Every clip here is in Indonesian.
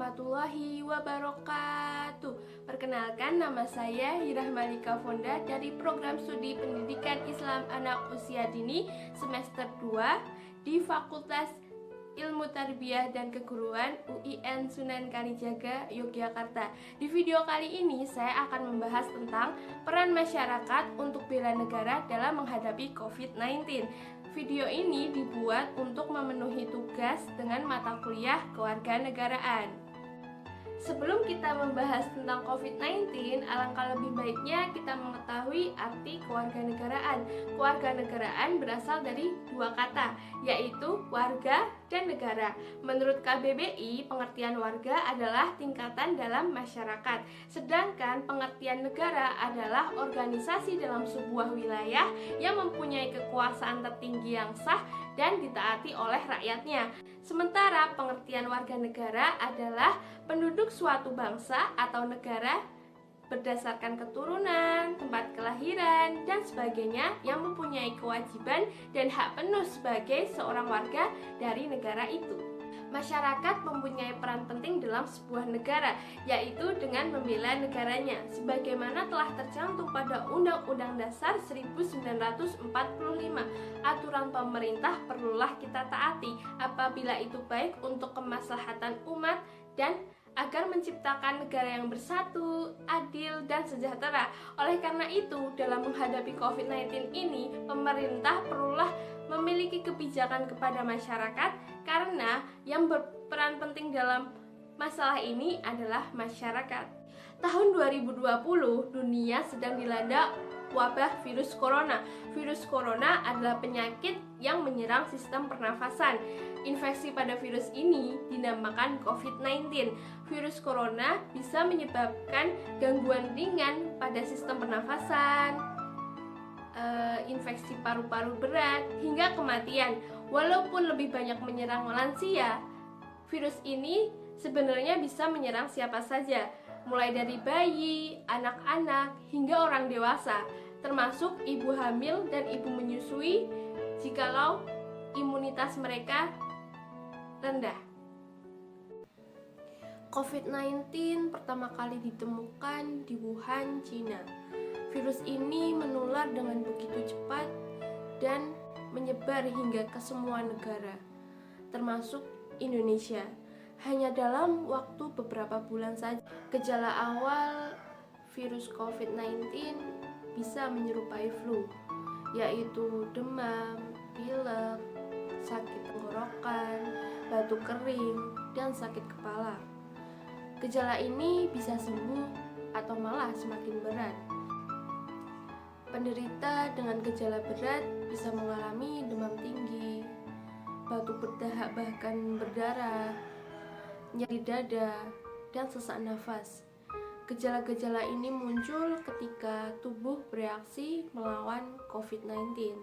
warahmatullahi wabarakatuh. Perkenalkan, nama saya Hirah Malika Fonda dari Program Studi Pendidikan Islam Anak Usia Dini semester 2 di Fakultas Ilmu Tarbiyah dan Keguruan UIN Sunan Kalijaga, Yogyakarta. Di video kali ini saya akan membahas tentang peran masyarakat untuk bela negara dalam menghadapi COVID-19. Video ini dibuat untuk memenuhi tugas dengan mata kuliah kewarganegaraan. Sebelum kita membahas tentang COVID-19, alangkah lebih baiknya kita mengetahui arti kewarganegaraan. Kewarganegaraan berasal dari dua kata, yaitu warga dan negara. Menurut KBBI, pengertian warga adalah tingkatan dalam masyarakat, sedangkan pengertian negara adalah organisasi dalam sebuah wilayah yang mempunyai kekuasaan tertinggi yang sah dan ditaati oleh rakyatnya. Sementara pengertian warga negara adalah penduduk suatu bangsa atau negara berdasarkan keturunan, tempat kelahiran, dan sebagainya yang mempunyai kewajiban dan hak penuh sebagai seorang warga dari negara itu. Masyarakat mempunyai peran penting dalam sebuah negara, yaitu dengan membela negaranya, sebagaimana telah tercantum pada Undang-Undang Dasar 1945. Aturan pemerintah perlulah kita taati apabila itu baik untuk kemaslahatan umat dan agar menciptakan negara yang bersatu, adil, dan sejahtera. Oleh karena itu, dalam menghadapi COVID-19 ini, pemerintah perlulah memiliki kebijakan kepada masyarakat karena yang berperan penting dalam masalah ini adalah masyarakat. Tahun 2020, dunia sedang dilanda wabah virus corona. Virus corona adalah penyakit yang menyerang sistem pernafasan. Infeksi pada virus ini dinamakan COVID-19. Virus corona bisa menyebabkan gangguan ringan pada sistem pernafasan, infeksi paru-paru berat, hingga kematian. Walaupun lebih banyak menyerang lansia, virus ini sebenarnya bisa menyerang siapa saja, mulai dari bayi, anak-anak, hingga orang dewasa, termasuk ibu hamil dan ibu menyusui jikalau imunitas mereka rendah. COVID-19 pertama kali ditemukan di Wuhan, Cina. Virus ini menular dengan begitu cepat dan menyebar hingga ke semua negara, termasuk Indonesia. Hanya dalam waktu beberapa bulan saja, gejala awal virus COVID-19 bisa menyerupai flu, yaitu demam, pilek, sakit tenggorokan, batuk kering, dan sakit kepala. Gejala ini bisa sembuh atau malah semakin berat. Penderita dengan gejala berat bisa mengalami demam tinggi, batuk berdahak bahkan berdarah, nyeri dada, dan sesak nafas. Gejala-gejala ini muncul ketika tubuh bereaksi melawan COVID-19.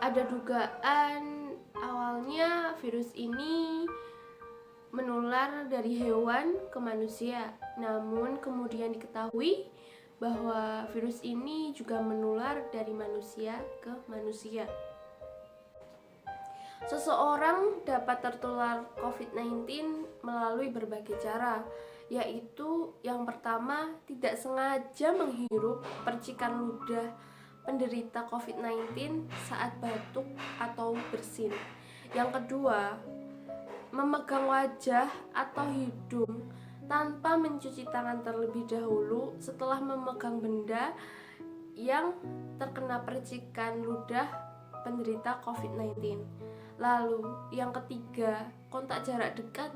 Ada dugaan awalnya virus ini menular dari hewan ke manusia, namun kemudian diketahui bahwa virus ini juga menular dari manusia ke manusia. Seseorang dapat tertular COVID-19 melalui berbagai cara, yaitu yang pertama, tidak sengaja menghirup percikan ludah penderita COVID-19 saat batuk atau bersin. Yang kedua, memegang wajah atau hidung tanpa mencuci tangan terlebih dahulu setelah memegang benda yang terkena percikan ludah penderita COVID-19. Lalu, yang ketiga, kontak jarak dekat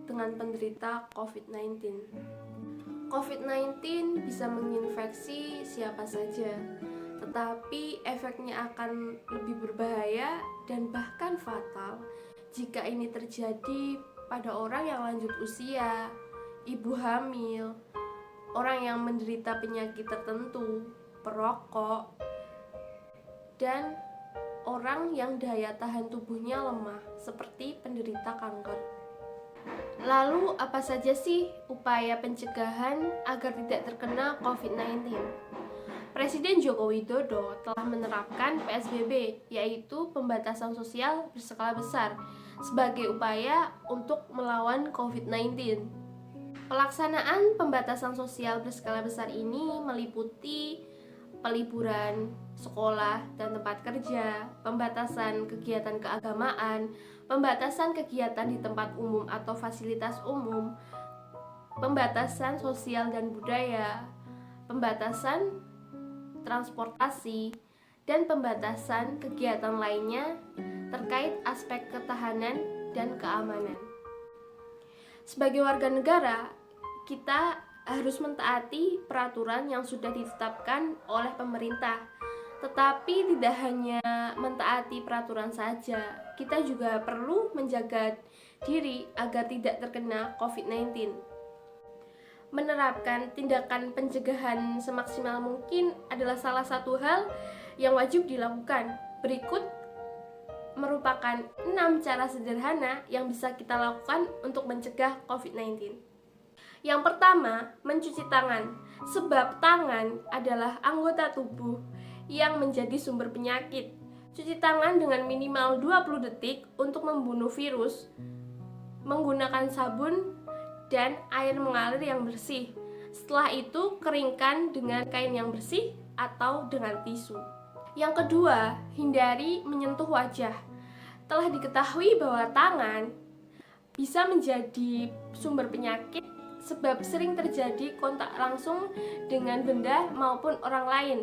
dengan penderita COVID-19. COVID-19 bisa menginfeksi siapa saja, tetapi efeknya akan lebih berbahaya dan bahkan fatal jika ini terjadi pada orang yang lanjut usia, ibu hamil, orang yang menderita penyakit tertentu, perokok, dan orang yang daya tahan tubuhnya lemah seperti penderita kanker. Lalu apa saja sih upaya pencegahan agar tidak terkena COVID-19? Presiden Joko Widodo telah menerapkan PSBB, yaitu pembatasan sosial berskala besar, sebagai upaya untuk melawan COVID-19. Pelaksanaan pembatasan sosial berskala besar ini meliputi peliburan sekolah dan tempat kerja, pembatasan kegiatan keagamaan, pembatasan kegiatan di tempat umum atau fasilitas umum, pembatasan sosial dan budaya, pembatasan transportasi, dan pembatasan kegiatan lainnya terkait aspek ketahanan dan keamanan. Sebagai warga negara, kita harus mentaati peraturan yang sudah ditetapkan oleh pemerintah. Tetapi tidak hanya mentaati peraturan saja, kita juga perlu menjaga diri agar tidak terkena COVID-19. Menerapkan tindakan pencegahan semaksimal mungkin adalah salah satu hal yang wajib dilakukan. Berikut merupakan 6 cara sederhana yang bisa kita lakukan untuk mencegah COVID-19. Yang pertama, mencuci tangan, sebab tangan adalah anggota tubuh yang menjadi sumber penyakit. Cuci tangan dengan minimal 20 detik untuk membunuh virus, menggunakan sabun dan air mengalir yang bersih. Setelah itu, keringkan dengan kain yang bersih atau dengan tisu. Yang kedua, hindari menyentuh wajah. Telah diketahui bahwa tangan bisa menjadi sumber penyakit sebab sering terjadi kontak langsung dengan benda maupun orang lain.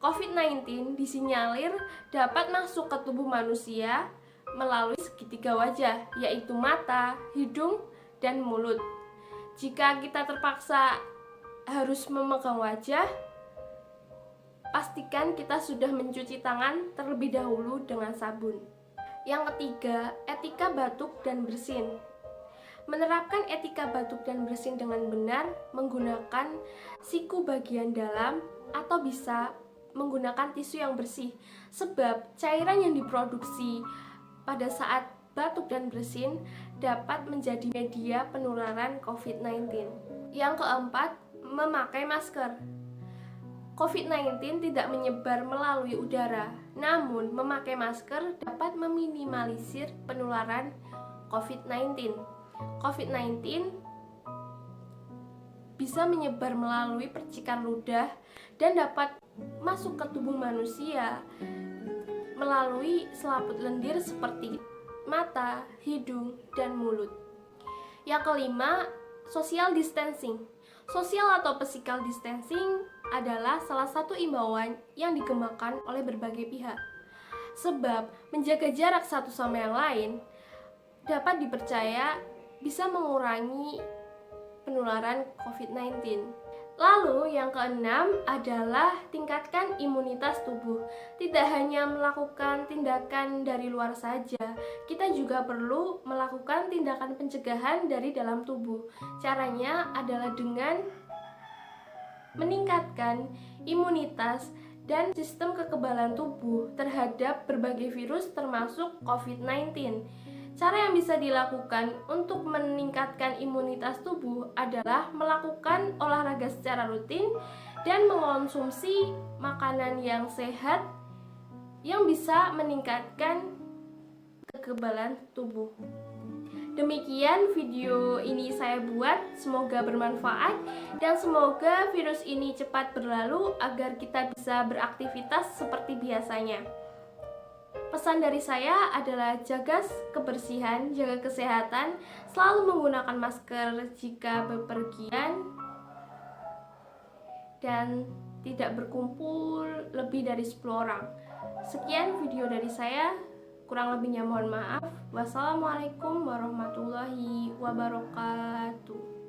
COVID-19 disinyalir dapat masuk ke tubuh manusia melalui segitiga wajah, yaitu mata, hidung, dan mulut. Jika kita terpaksa harus memegang wajah, pastikan kita sudah mencuci tangan terlebih dahulu dengan sabun. Yang ketiga, etika batuk dan bersin. Menerapkan etika batuk dan bersin dengan benar menggunakan siku bagian dalam atau bisa menggunakan tisu yang bersih, sebab cairan yang diproduksi pada saat batuk dan bersin dapat menjadi media penularan COVID-19. Yang keempat, memakai masker. COVID-19 tidak menyebar melalui udara, namun memakai masker dapat meminimalisir penularan COVID-19. COVID-19 bisa menyebar melalui percikan ludah dan dapat masuk ke tubuh manusia melalui selaput lendir seperti mata, hidung, dan mulut. Yang kelima, social distancing. Social atau physical distancing adalah salah satu imbauan yang dikembangkan oleh berbagai pihak. Sebab menjaga jarak satu sama yang lain dapat dipercaya bisa mengurangi penularan COVID-19. Lalu yang keenam adalah tingkatkan imunitas tubuh. Tidak hanya melakukan tindakan dari luar saja, kita juga perlu melakukan tindakan pencegahan dari dalam tubuh. Caranya adalah dengan meningkatkan imunitas dan sistem kekebalan tubuh terhadap berbagai virus termasuk COVID-19. Cara yang bisa dilakukan untuk meningkatkan imunitas tubuh adalah melakukan olahraga secara rutin dan mengonsumsi makanan yang sehat yang bisa meningkatkan kekebalan tubuh. Demikian video ini saya buat, semoga bermanfaat dan semoga virus ini cepat berlalu agar kita bisa beraktivitas seperti biasanya. Pesan dari saya adalah jaga kebersihan, jaga kesehatan, selalu menggunakan masker jika bepergian, dan tidak berkumpul lebih dari 10 orang. Sekian video dari saya, kurang lebihnya mohon maaf. Wassalamualaikum warahmatullahi wabarakatuh.